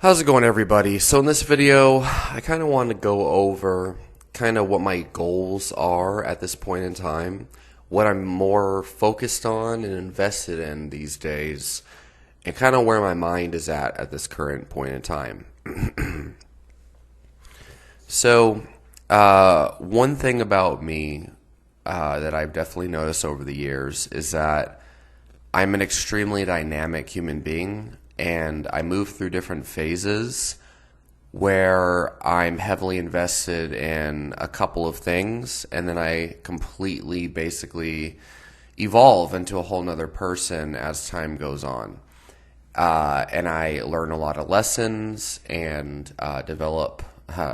How's it going, everybody? So in this video, I kind of want to go over kind of what my goals are at this point in time, what I'm more focused on and invested in these days, and kind of where my mind is at this current point in time. So, one thing about me that I've definitely noticed over the years is that I'm an extremely dynamic human being, and I move through different phases where I'm heavily invested in a couple of things, and then I completely basically evolve into a whole nother person as time goes on. And I learn a lot of lessons and develop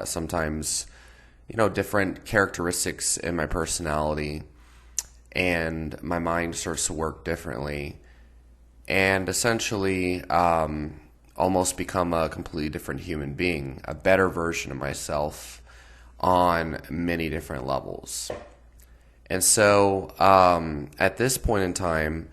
sometimes, different characteristics in my personality, and my mind starts to work differently, and essentially almost become a completely different human being, a better version of myself on many different levels. And so at this point in time,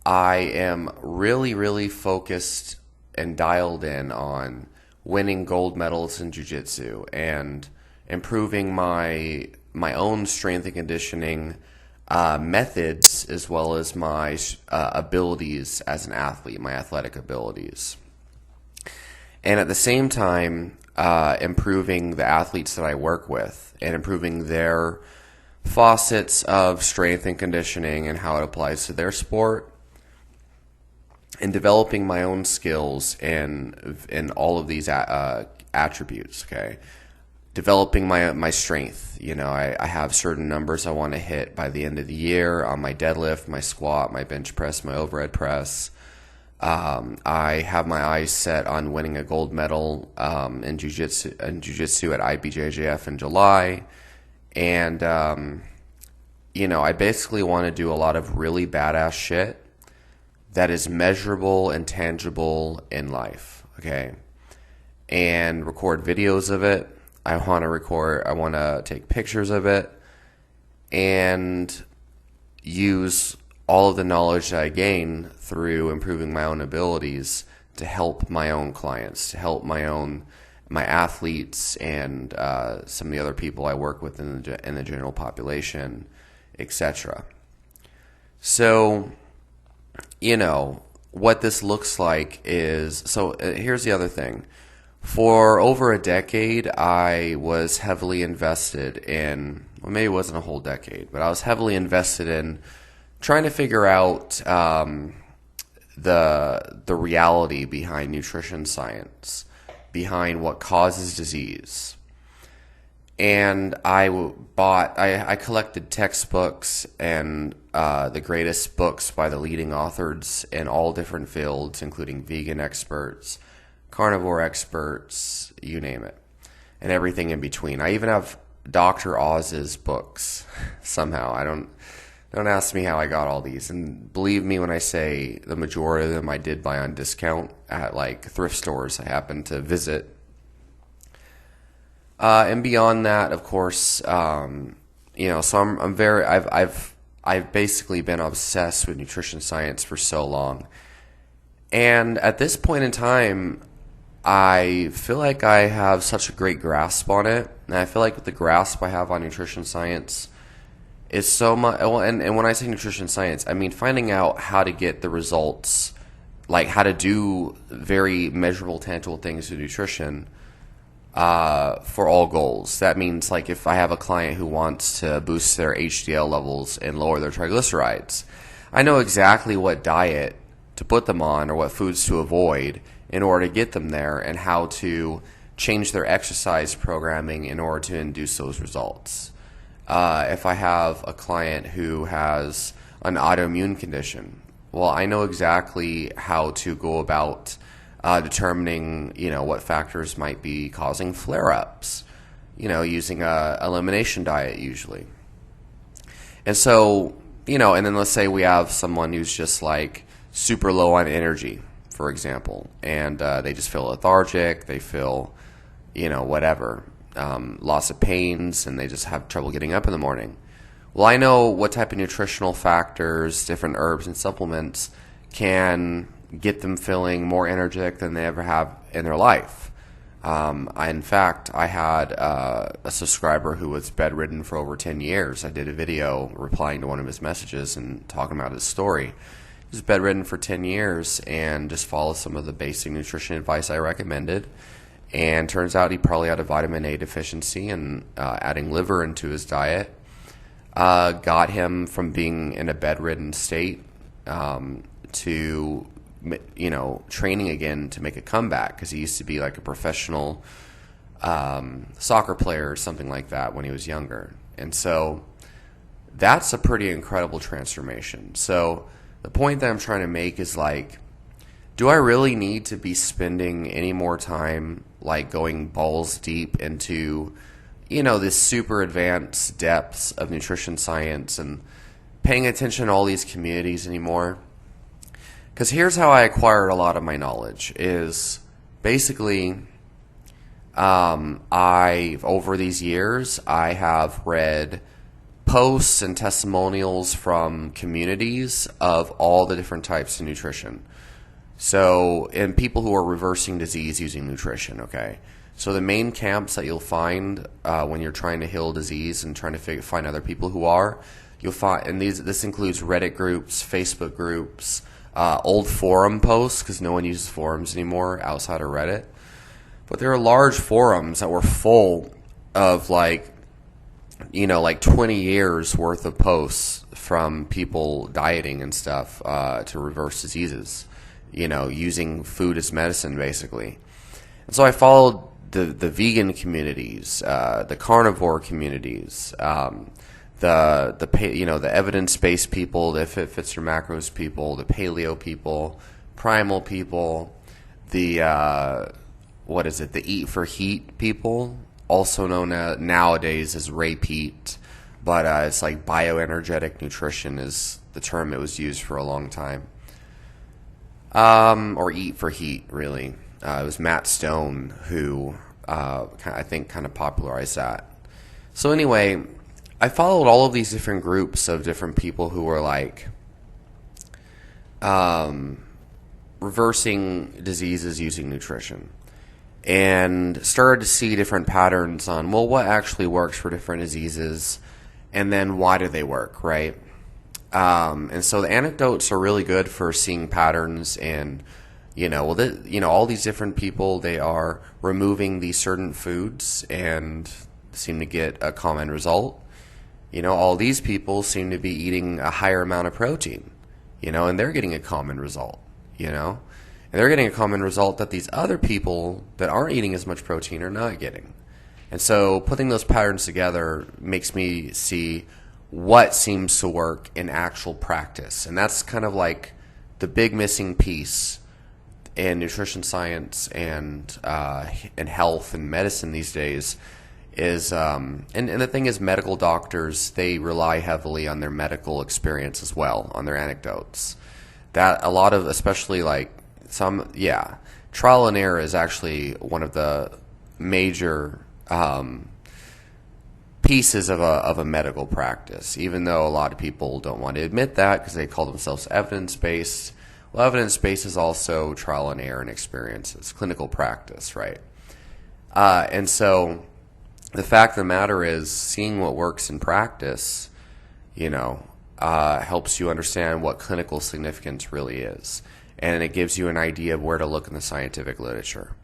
I am really, really focused and dialed in on winning gold medals in jiu-jitsu and improving my own strength and conditioning methods, as well as my abilities as an athlete, my athletic abilities. And at the same time, improving the athletes that I work with and improving their faucets of strength and conditioning and how it applies to their sport, and developing my own skills in all of these attributes. Okay, developing my strength. I have certain numbers I want to hit by the end of the year on my deadlift, my squat, my bench press, my overhead press. I have my eyes set on winning a gold medal in jiu-jitsu at IBJJF in July. And I basically want to do a lot of really badass shit that is measurable and tangible in life, okay? And record videos of it. I want to take pictures of it and use all of the knowledge that I gain through improving my own abilities to help my own clients, to help my athletes, and some of the other people I work with in the general population, etc. So, what this looks like is, here's the other thing. For over a decade, I was heavily invested in, well, maybe it wasn't a whole decade, but I was heavily invested in trying to figure out the reality behind nutrition science, behind what causes disease. And I collected textbooks and the greatest books by the leading authors in all different fields, including vegan experts, carnivore experts, you name it, and everything in between. I even have Dr. Oz's books somehow. Don't ask me how I got all these. And believe me when I say the majority of them I did buy on discount at like thrift stores I happened to visit. And beyond that, of course, so I've basically been obsessed with nutrition science for so long. And at this point in time, I feel like I have such a great grasp on it. And I feel like with the grasp I have on nutrition science is so much. Well, and when I say nutrition science, I mean finding out how to get the results, like how to do very measurable, tangible things with nutrition for all goals. That means, like, if I have a client who wants to boost their HDL levels and lower their triglycerides, I know exactly what diet to put them on or what foods to avoid in order to get them there, and how to change their exercise programming in order to induce those results. If I have a client who has an autoimmune condition, well, I know exactly how to go about determining, what factors might be causing flare-ups, using a elimination diet usually. And so, and then let's say we have someone who's just like super low on energy, for example, and they just feel lethargic, they feel, whatever, loss of pains, and they just have trouble getting up in the morning. Well, I know what type of nutritional factors, different herbs and supplements can get them feeling more energetic than they ever have in their life. In fact, I had a subscriber who was bedridden for over 10 years. I did a video replying to one of his messages and talking about his story. He was bedridden for 10 years and just followed some of the basic nutrition advice I recommended. And turns out he probably had a vitamin A deficiency, and adding liver into his diet got him from being in a bedridden state to training again to make a comeback, because he used to be like a professional soccer player or something like that when he was younger. And so that's a pretty incredible transformation. So the point that I'm trying to make is, like, do I really need to be spending any more time like going balls deep into, this super advanced depths of nutrition science and paying attention to all these communities anymore? Because here's how I acquired a lot of my knowledge is basically, over these years, I have read posts and testimonials from communities of all the different types of nutrition. So, and people who are reversing disease using nutrition, okay? So the main camps that you'll find when you're trying to heal disease and trying to find other people who are, you'll find, and this includes Reddit groups, Facebook groups, old forum posts, because no one uses forums anymore outside of Reddit. But there are large forums that were full of like 20 years worth of posts from people dieting and stuff to reverse diseases, using food as medicine, basically. And so I followed the vegan communities, the carnivore communities, the evidence-based people, the if it fits your macros people, the paleo people, primal people, the the eat for heat people, also known nowadays as repeat, but it's like bioenergetic nutrition is the term it was used for a long time. Or eat for heat, really. It was Matt Stone who I think kind of popularized that. So anyway, I followed all of these different groups of different people who were like reversing diseases using nutrition, and started to see different patterns on, well, what actually works for different diseases, and then why do they work, right? And so the anecdotes are really good for seeing patterns, and all these different people, they are removing these certain foods and seem to get a common result. All these people seem to be eating a higher amount of protein, and they're getting a common result, and they're getting a common result that these other people that aren't eating as much protein are not getting. And so putting those patterns together makes me see what seems to work in actual practice. And that's kind of like the big missing piece in nutrition science and health and medicine these days is, and the thing is, medical doctors, they rely heavily on their medical experience as well, on their anecdotes. That a lot of, especially like trial and error is actually one of the major pieces of a medical practice, even though a lot of people don't want to admit that because they call themselves evidence-based. Well, evidence-based is also trial and error and experience. It's clinical practice, right? And so the fact of the matter is, seeing what works in practice, helps you understand what clinical significance really is. And it gives you an idea of where to look in the scientific literature.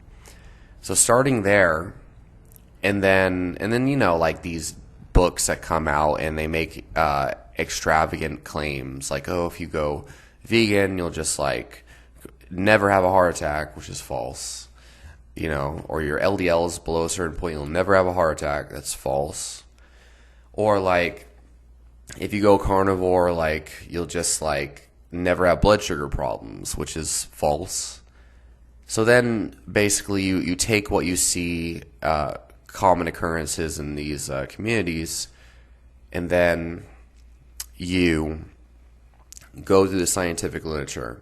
So starting there, and then like these books that come out and they make extravagant claims like, oh, if you go vegan, you'll just like never have a heart attack, which is false. Or your LDL is below a certain point, you'll never have a heart attack. That's false. Or like, if you go carnivore, like you'll just like never have blood sugar problems, which is false. So then basically you take what you see common occurrences in these communities, and then you go through the scientific literature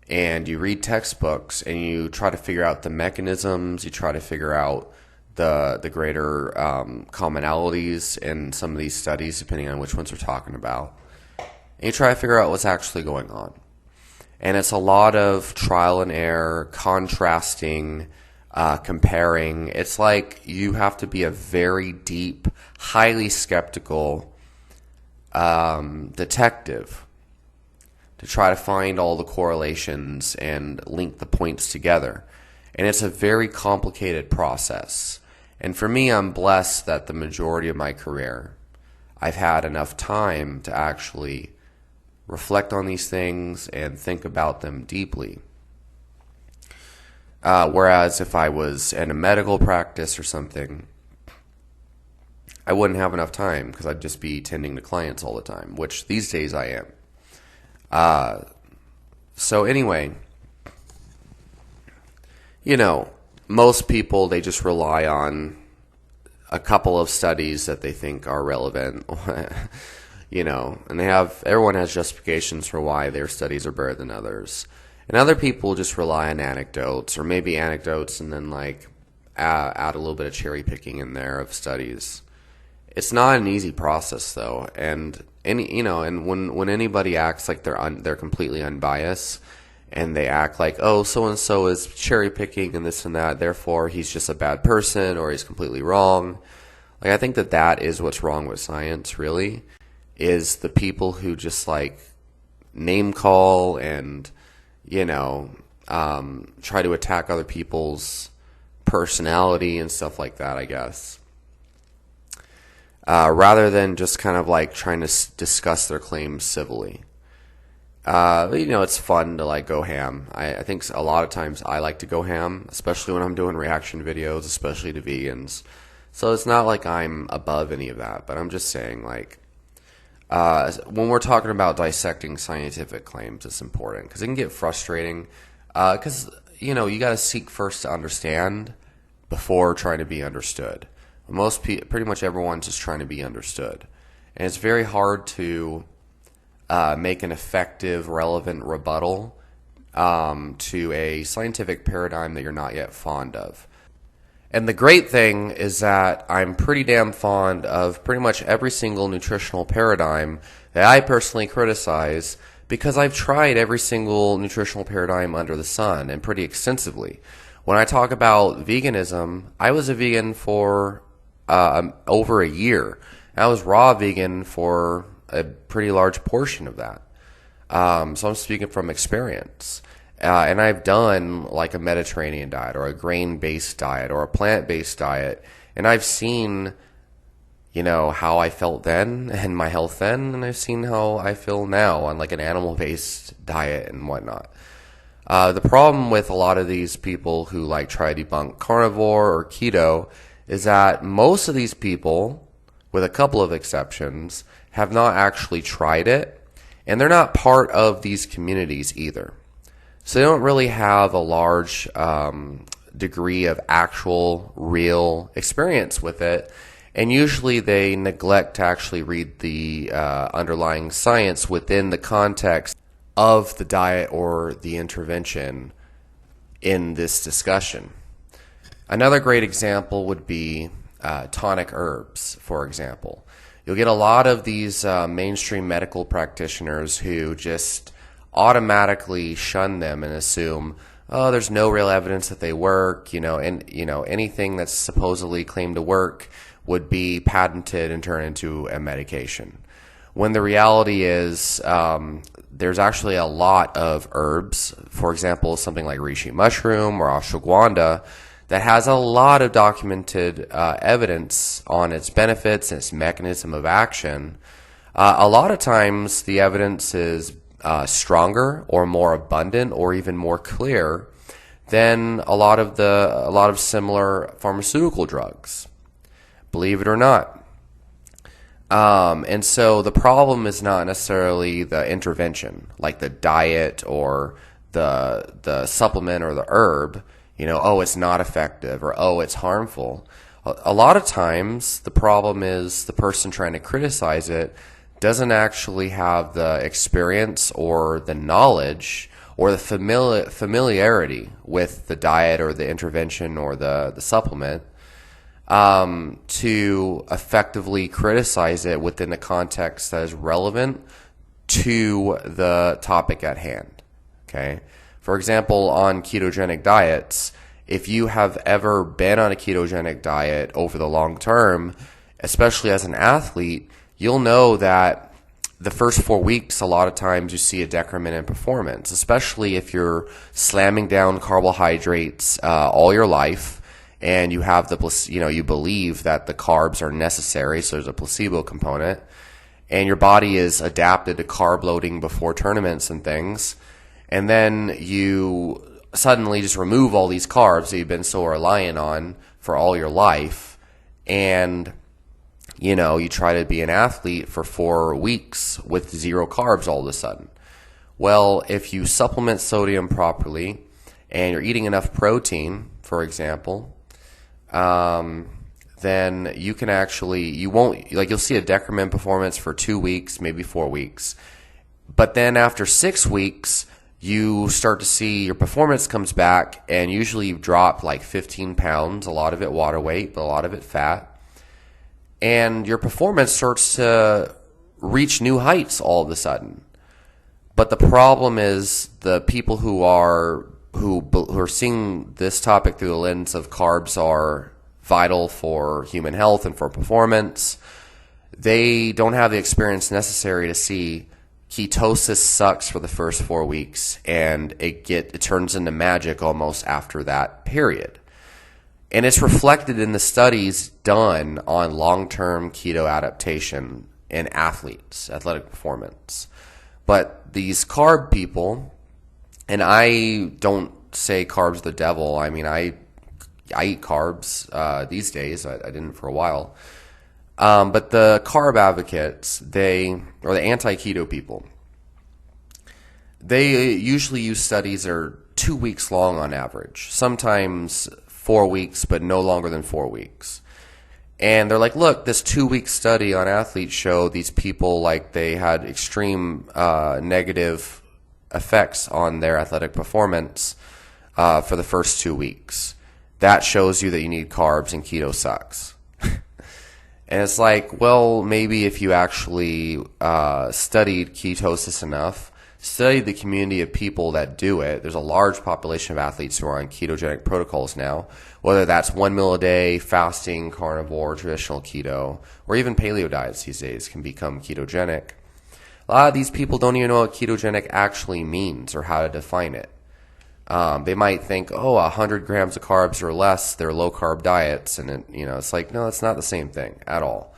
and you read textbooks and you try to figure out the mechanisms, you try to figure out the greater commonalities in some of these studies, depending on which ones we're talking about. And you try to figure out what's actually going on. And it's a lot of trial and error, contrasting, comparing. It's like you have to be a very deep, highly skeptical detective to try to find all the correlations and link the points together. And it's a very complicated process. And for me, I'm blessed that the majority of my career, I've had enough time to actually reflect on these things and think about them deeply. Whereas if I was in a medical practice or something, I wouldn't have enough time because I'd just be tending to clients all the time, which these days I am. So anyway, most people, they just rely on a couple of studies that they think are relevant, and everyone has justifications for why their studies are better than others. And other people just rely on anecdotes, or maybe anecdotes and then add a little bit of cherry picking in there of studies. It's not an easy process though, and when anybody acts like they're completely unbiased, and they act like, oh, so and so is cherry picking and this and that, therefore he's just a bad person or he's completely wrong. I think that is what's wrong with science, really, is the people who just name call and try to attack other people's personality and stuff like that, I guess. Rather than just kind of trying to discuss their claims civilly. It's fun to go ham. I think a lot of times I like to go ham, especially when I'm doing reaction videos, especially to vegans. So it's not like I'm above any of that, but I'm just saying when we're talking about dissecting scientific claims, it's important because it can get frustrating. Because you got to seek first to understand before trying to be understood. Pretty much everyone's just trying to be understood, and it's very hard to make an effective, relevant rebuttal to a scientific paradigm that you're not yet fond of. And the great thing is that I'm pretty damn fond of pretty much every single nutritional paradigm that I personally criticize, because I've tried every single nutritional paradigm under the sun, and pretty extensively. When I talk about veganism, I was a vegan for over a year. I was raw vegan for a pretty large portion of that. So I'm speaking from experience. And I've done a Mediterranean diet or a grain-based diet or a plant-based diet. And I've seen, how I felt then and my health then. And I've seen how I feel now on an animal-based diet and whatnot. The problem with a lot of these people who try to debunk carnivore or keto is that most of these people, with a couple of exceptions, have not actually tried it, and they're not part of these communities either. So they don't really have a large degree of actual, real experience with it, and usually they neglect to actually read the underlying science within the context of the diet or the intervention in this discussion. Another great example would be tonic herbs, for example. You'll get a lot of these mainstream medical practitioners who just automatically shun them and assume, oh, there's no real evidence that they work, and anything that's supposedly claimed to work would be patented and turned into a medication. When the reality is, there's actually a lot of herbs, for example, something like reishi mushroom or ashwagandha, that has a lot of documented evidence on its benefits and its mechanism of action. A lot of times the evidence is stronger or more abundant or even more clear than a lot of similar pharmaceutical drugs, believe it or not. And so the problem is not necessarily the intervention, like the diet or the supplement or the herb. Oh, it's not effective, or oh, it's harmful. A lot of times the problem is the person trying to criticize it doesn't actually have the experience or the knowledge or the familiarity with the diet or the intervention or the supplement to effectively criticize it within a context that is relevant to the topic at hand. Okay. For example, on ketogenic diets, if you have ever been on a ketogenic diet over the long term, especially as an athlete, you'll know that the first 4 weeks, a lot of times you see a decrement in performance, especially if you're slamming down carbohydrates all your life, and you have you believe that the carbs are necessary, so there's a placebo component, and your body is adapted to carb loading before tournaments and things, and then you suddenly just remove all these carbs that you've been so reliant on for all your life, and you try to be an athlete for 4 weeks with 0 carbs all of a sudden. Well, if you supplement sodium properly and you're eating enough protein, for example, then you can you'll see a decrement in performance for 2 weeks, maybe 4 weeks. But then after 6 weeks, you start to see your performance comes back, and usually you've dropped like 15 pounds, a lot of it water weight, but a lot of it fat. And your performance starts to reach new heights all of a sudden. But the problem is the people who are seeing this topic through the lens of carbs are vital for human health and for performance, they don't have the experience necessary to see ketosis sucks for the first 4 weeks, and it turns into magic almost after that period. And it's reflected in the studies done on long-term keto adaptation in athletes, athletic performance. But these carb people, and I don't say carbs the devil. I mean, I eat carbs these days. I didn't for a while. But the carb advocates, or the anti-keto people, they usually use studies that are 2 weeks long on average. Sometimes 4 weeks, but no longer than 4 weeks. And they're like, look, this 2-week study on athletes showed these people they had extreme negative effects on their athletic performance for the first 2 weeks. That shows you that you need carbs and keto sucks. And it's like, well, maybe if you actually studied ketosis enough, studied the community of people that do it. There's a large population of athletes who are on ketogenic protocols now, whether that's 1 meal a day, fasting, carnivore, traditional keto, or even paleo diets these days can become ketogenic. A lot of these people don't even know what ketogenic actually means or how to define it. They might think, 100 grams of carbs or less, they're low-carb diets, and it's like, no, it's not the same thing at all.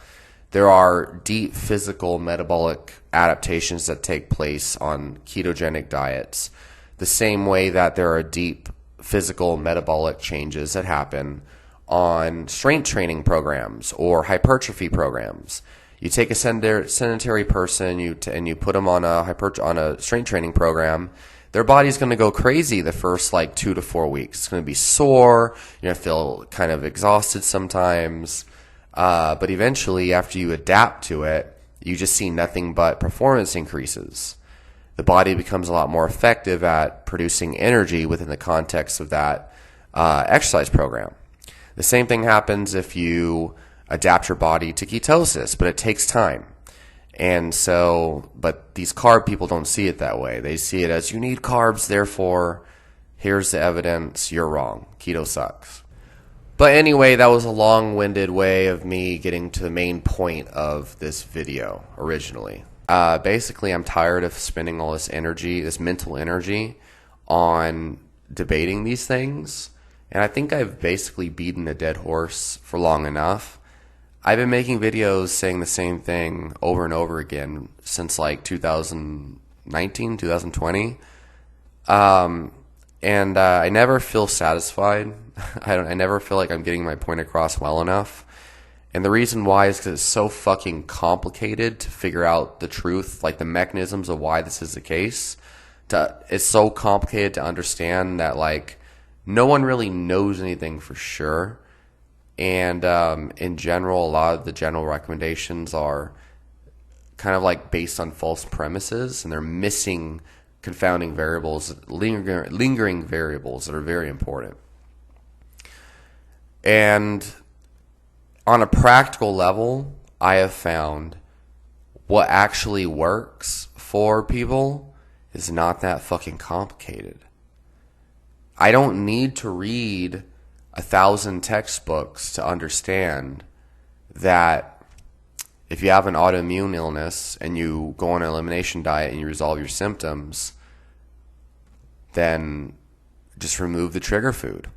There are deep physical metabolic adaptations that take place on ketogenic diets, the same way that there are deep physical metabolic changes that happen on strength training programs or hypertrophy programs. You take a sedentary person and you put them on a strength training program. Their body's going to go crazy the first 2 to 4 weeks. It's going to be sore. You're going to feel kind of exhausted sometimes. But eventually, after you adapt to it, you just see nothing but performance increases. The body becomes a lot more effective at producing energy within the context of that exercise program. The same thing happens if you adapt your body to ketosis, but it takes time. And so, but these carb people don't see it that way. They see it as, you need carbs, therefore, here's the evidence, you're wrong. Keto sucks. But anyway, that was a long-winded way of me getting to the main point of this video originally. Basically, I'm tired of spending all this energy, this mental energy, on debating these things. And I think I've basically beaten a dead horse for long enough. I've been making videos saying the same thing over and over again since 2019, 2020. And I never feel satisfied. I never feel like I'm getting my point across well enough. And the reason why is because it's so fucking complicated to figure out the truth, the mechanisms of why this is the case. It's so complicated to understand that, no one really knows anything for sure. And in general, a lot of the general recommendations are kind of based on false premises, and they're missing confounding variables, lingering variables that are very important. And on a practical level, I have found what actually works for people is not that fucking complicated. I don't need to read 1,000 textbooks to understand that if you have an autoimmune illness and you go on an elimination diet and you resolve your symptoms, then just remove the trigger food.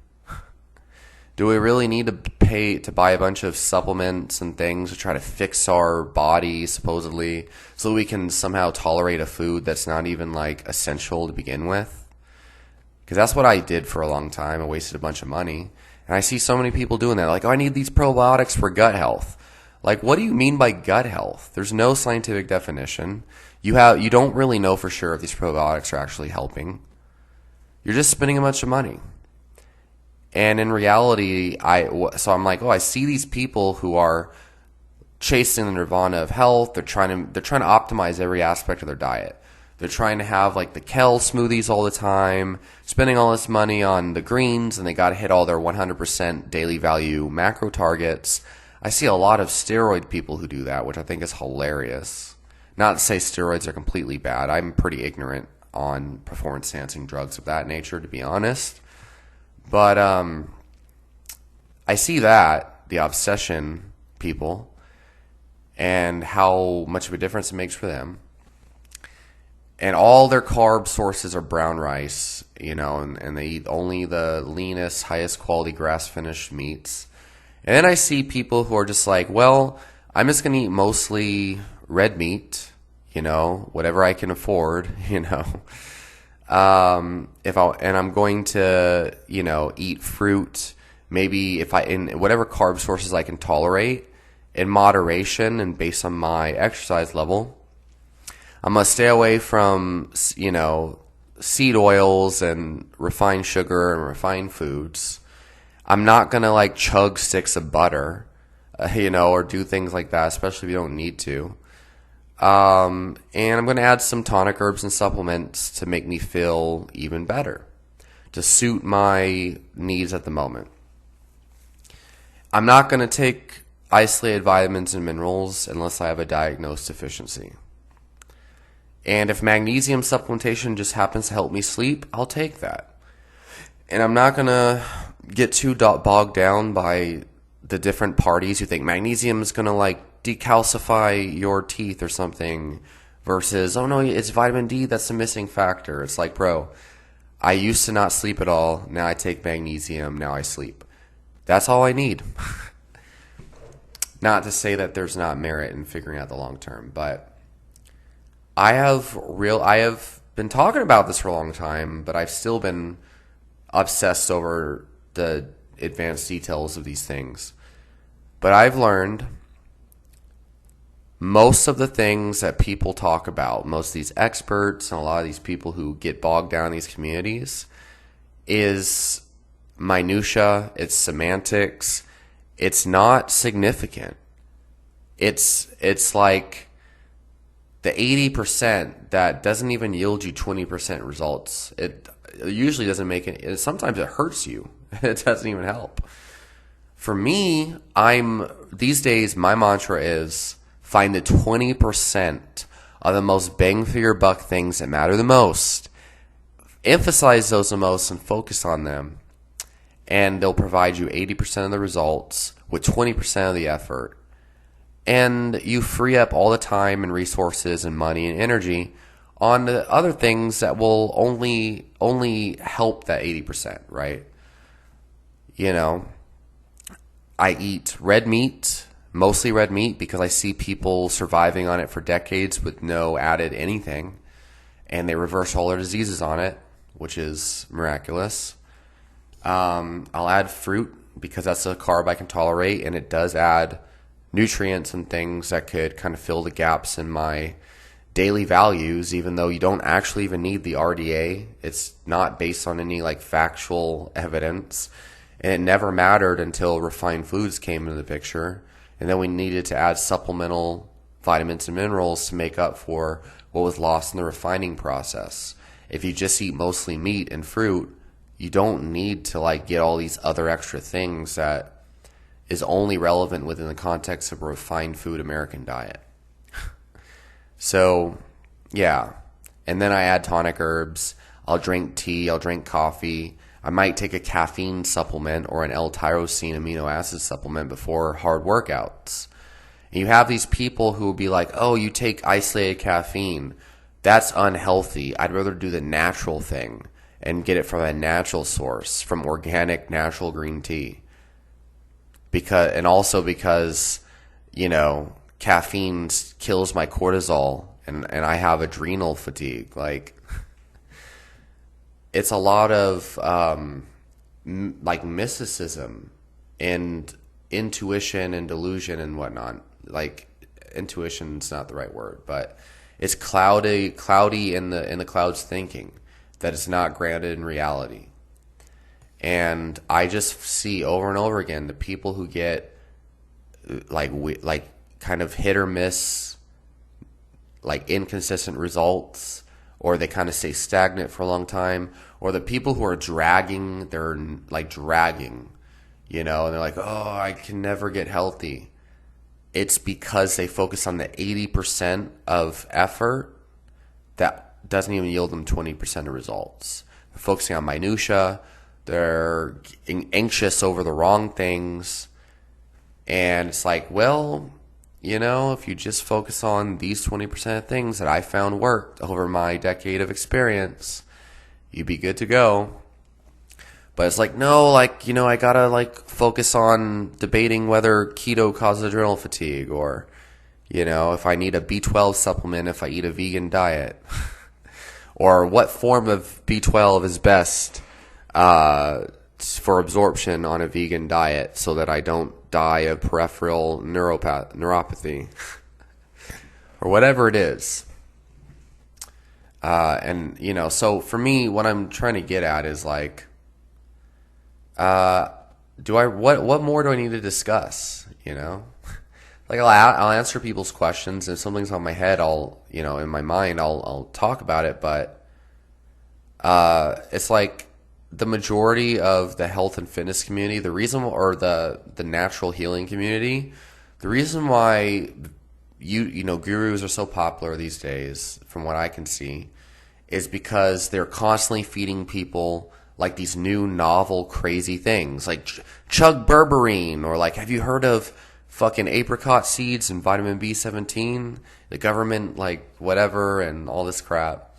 Do we really need to pay to buy a bunch of supplements and things to try to fix our body, supposedly, so we can somehow tolerate a food that's not even like essential to begin with? Because that's what I did for a long time. I wasted a bunch of money. And I see so many people doing that. Like, oh, I need these probiotics for gut health. Like, what do you mean by gut health? There's no scientific definition. You don't really know for sure if these probiotics are actually helping. You're just spending a bunch of money. And in reality, I'm like, oh, I see these people who are chasing the nirvana of health. They're trying to optimize every aspect of their diet. They're trying to have like the kale smoothies all the time, spending all this money on the greens, and they got to hit all their 100% daily value macro targets. I see a lot of steroid people who do that, which I think is hilarious. Not to say steroids are completely bad. I'm pretty ignorant on performance-enhancing drugs of that nature, to be honest. But I see that, the obsession people, and how much of a difference it makes for them. And all their carb sources are brown rice, and they eat only the leanest, highest quality grass-finished meats. And then I see people who are just like, well, I'm just going to eat mostly red meat, whatever I can afford, and I'm going to, eat fruit, maybe in whatever carb sources I can tolerate in moderation and based on my exercise level. I'm going to stay away from, seed oils and refined sugar and refined foods. I'm not going to chug sticks of butter, or do things like that, especially if you don't need to. And I'm going to add some tonic herbs and supplements to make me feel even better, to suit my needs at the moment. I'm not going to take isolated vitamins and minerals unless I have a diagnosed deficiency. And if magnesium supplementation just happens to help me sleep, I'll take that. And I'm not going to get too bogged down by the different parties who think magnesium is going to decalcify your teeth or something versus, oh no, it's vitamin D that's the missing factor. It's like, bro, I used to not sleep at all. Now I take magnesium. Now I sleep. That's all I need. Not to say that there's not merit in figuring out the long term, but I have been talking about this for a long time, but I've still been obsessed over the advanced details of these things. But I've learned most of the things that people talk about, most of these experts and a lot of these people who get bogged down in these communities, is minutia, it's semantics, it's not significant. It's like the 80% that doesn't even yield you 20% results. It usually doesn't make it. Sometimes it hurts you. It doesn't even help. For me, these days my mantra is find the 20% of the most bang for your buck things that matter the most. Emphasize those the most and focus on them. And they'll provide you 80% of the results with 20% of the effort. And you free up all the time and resources and money and energy on the other things that will only help that 80%, right? I eat red meat, mostly red meat, because I see people surviving on it for decades with no added anything, and they reverse all their diseases on it, which is miraculous. I'll add fruit because that's a carb I can tolerate, and it does add nutrients and things that could kind of fill the gaps in my daily values, even though you don't actually even need the RDA. It's not based on any factual evidence. And it never mattered until refined foods came into the picture. And then we needed to add supplemental vitamins and minerals to make up for what was lost in the refining process. If you just eat mostly meat and fruit, you don't need to get all these other extra things that is only relevant within the context of a refined food American diet. So, yeah. And then I add tonic herbs. I'll drink tea. I'll drink coffee. I might take a caffeine supplement or an L-tyrosine amino acid supplement before hard workouts. And you have these people who will be like, oh, you take isolated caffeine. That's unhealthy. I'd rather do the natural thing and get it from a natural source, from organic, natural green tea. Because, caffeine kills my cortisol and I have adrenal fatigue. Like, it's a lot of mysticism and intuition and delusion and whatnot. Like, intuition's not the right word, but it's cloudy in the clouds thinking that it's not grounded in reality. And I just see over and over again the people who get like kind of hit or miss, like inconsistent results, or they kind of stay stagnant for a long time, or the people who are dragging, and they're like, oh, I can never get healthy. It's because they focus on the 80% of effort that doesn't even yield them 20% of results. They're focusing on minutia. They're anxious over the wrong things. And it's like, well, if you just focus on these 20% of things that I found worked over my decade of experience, you'd be good to go. But it's like, no, I gotta focus on debating whether keto causes adrenal fatigue, or, if I need a B12 supplement if I eat a vegan diet, or what form of B12 is best for absorption on a vegan diet so that I don't die of peripheral neuropathy, or whatever it is. So for me, what I'm trying to get at is what more do I need to discuss? I'll answer people's questions, and if something's on my head, in my mind, I'll talk about it. But it's like the majority of the health and fitness community, the natural healing community, the reason why gurus are so popular these days, from what I can see, is because they're constantly feeding people like these new novel crazy things, like chug berberine, or have you heard of fucking apricot seeds and vitamin B17? The government whatever and all this crap.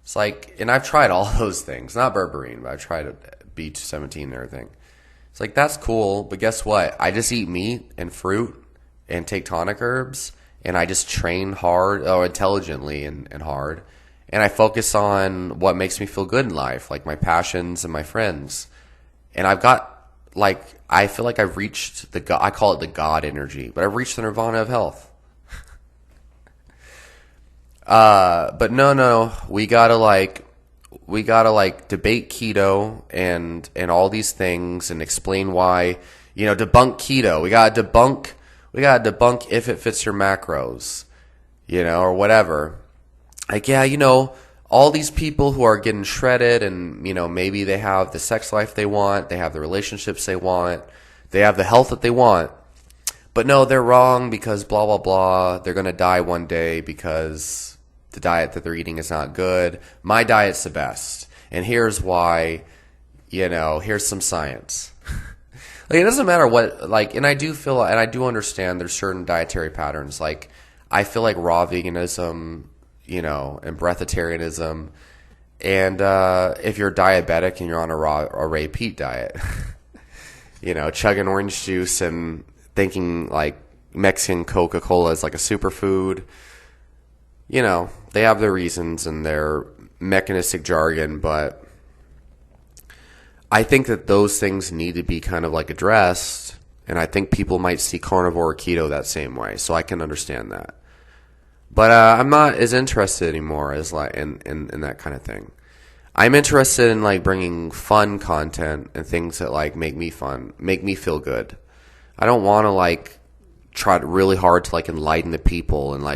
It's and I've tried all those things, not berberine, but I've tried B17 and everything. It's that's cool, but guess what? I just eat meat and fruit and take tonic herbs, and I just train hard, or intelligently and hard. And I focus on what makes me feel good in life, like my passions and my friends. And I've got, I feel like I've reached I call it the God energy, but I've reached the nirvana of health. But no, we gotta debate keto and all these things and explain why, debunk keto. We gotta debunk if it fits your macros, or whatever. All these people who are getting shredded and, maybe they have the sex life they want, they have the relationships they want, they have the health that they want. But no, they're wrong because blah, blah, blah. They're going to die one day because the diet that they're eating is not good. My diet's the best. And here's why, here's some science. It doesn't matter what, and I do understand there's certain dietary patterns. I feel like raw veganism, and breatharianism, and if you're diabetic and you're on a Ray Peat diet, chugging orange juice and thinking Mexican Coca-Cola is a superfood, they have their reasons and their mechanistic jargon, but I think that those things need to be kind of addressed, and I think people might see carnivore or keto that same way, so I can understand that. But I'm not as interested anymore as in that kind of thing. I'm interested in bringing fun content and things that make me feel good. I don't want to try really hard to enlighten the people and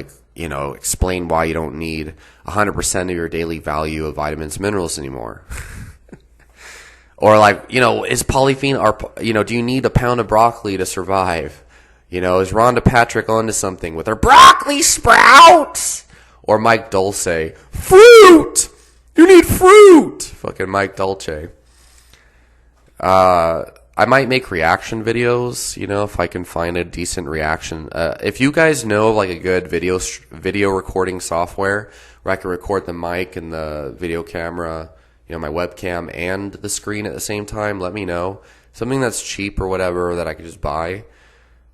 explain why you don't need 100% of your daily value of vitamins and minerals anymore. Or is polyphenol, or do you need a pound of broccoli to survive? Is Rhonda Patrick onto something with her broccoli sprouts? Or Mike Dulce, fruit! You need fruit! Fucking Mike Dulce. I might make reaction videos, if I can find a decent reaction. If you guys know like a good video recording software where I can record the mic and the video camera, my webcam and the screen at the same time, let me know. Something that's cheap or whatever that I could just buy,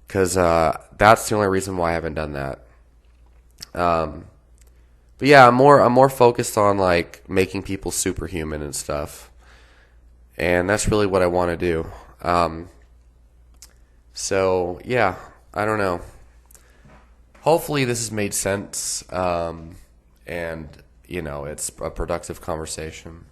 because that's the only reason why I haven't done that. But yeah, I'm more focused on like making people superhuman and stuff. And that's really what I want to do. So yeah, I don't know. Hopefully this has made sense. And it's a productive conversation.